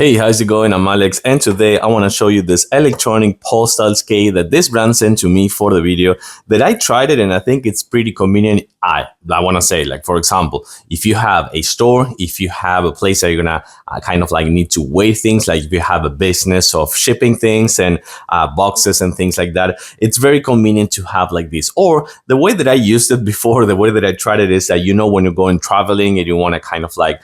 Hey, how's it going? I'm Alex, and today I want to show you this electronic postal scale that this brand sent to me for the video. That I tried it, and I think it's pretty convenient. I want to say, like, for example, if you have a store, if you have a place that you're gonna kind of like need to weigh things, like if you have a business of shipping things and boxes and things like that, it's very convenient to have like this. Or the way that I used it before, the way that I tried it is that, you know, when you're going traveling and you want to kind of like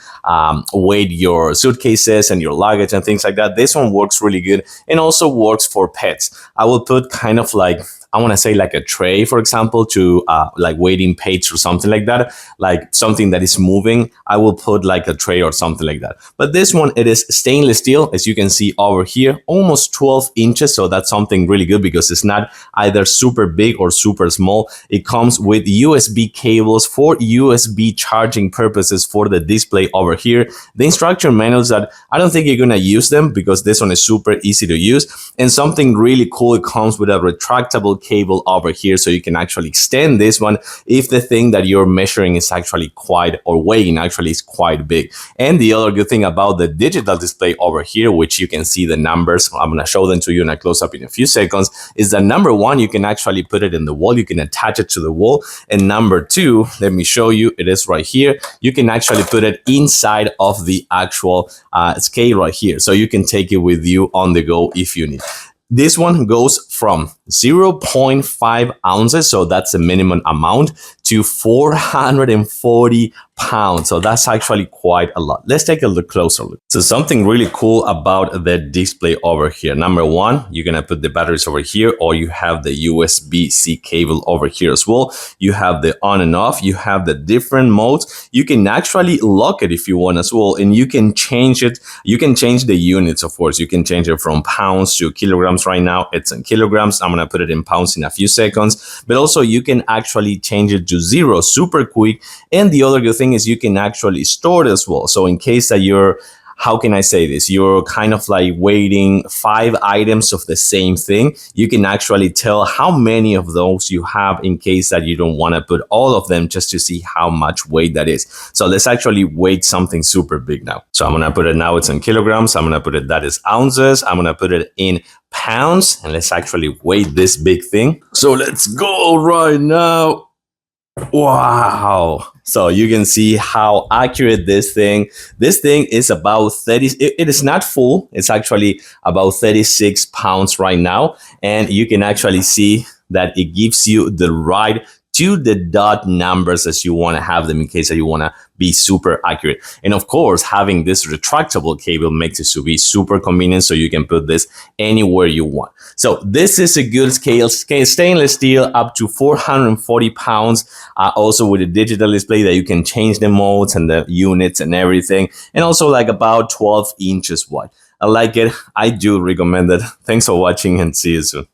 weight your suitcases and your luggage and things like that, this one works really good and also works for pets. I will put kind of like, I want to say like a tray, for example, to like waiting page or something like that, like something that is moving. I will put like a tray or something like that. But this one, it is stainless steel, as you can see over here, almost 12 inches. So that's something really good because it's not either super big or super small. It comes with USB cables for USB charging purposes for the display over here. The instruction manuals that I don't think you're going to use them because this one is super easy to use. And something really cool, it comes with a retractable cable over here, so you can actually extend this one if the thing that you're measuring is actually quite, or weighing actually is quite big. And the other good thing about the digital display over here, which you can see the numbers, I'm going to show them to you in a close-up in a few seconds, is that number one, you can actually put it in the wall, you can attach it to the wall. And number two, let me show you, it is right here, you can actually put it inside of the actual scale right here, so you can take it with you on the go if you need. This one goes from 0.5 ounces, so that's the minimum amount, to 440 pounds. So that's actually quite a lot. Let's take a closer look. So something really cool about the display over here. Number one, you're gonna put the batteries over here, or you have the USB-C cable over here as well. You have the on and off, you have the different modes. You can actually lock it if you want as well, and you can change it. You can change the units, of course. You can change it from pounds to kilograms. Right now it's in kilograms. I'm gonna put it in pounds in a few seconds, but also you can actually change it to zero super quick. And the other good thing is you can actually store it as well. So in case that you're, how can I say this? You're kind of like weighing 5 items of the same thing. You can actually tell how many of those you have in case that you don't want to put all of them, just to see how much weight that is. So let's actually weight something super big now. So I'm going to put it now, it's in kilograms. I'm going to put it, that is ounces. I'm going to put it in pounds, and let's actually weight this big thing. So let's go right now. Wow. So you can see how accurate this thing is. About 30, it is not full, it's actually about 36 pounds right now. And you can actually see that it gives you the right to the dot numbers as you want to have them in case that you want to be super accurate. And of course, having this retractable cable makes it to be super convenient, so you can put this anywhere you want. So this is a good scale, stainless steel, up to 440 pounds, also with a digital display that you can change the modes and the units and everything, and also like about 12 inches wide. I like it. I do recommend it. Thanks for watching, and see you soon.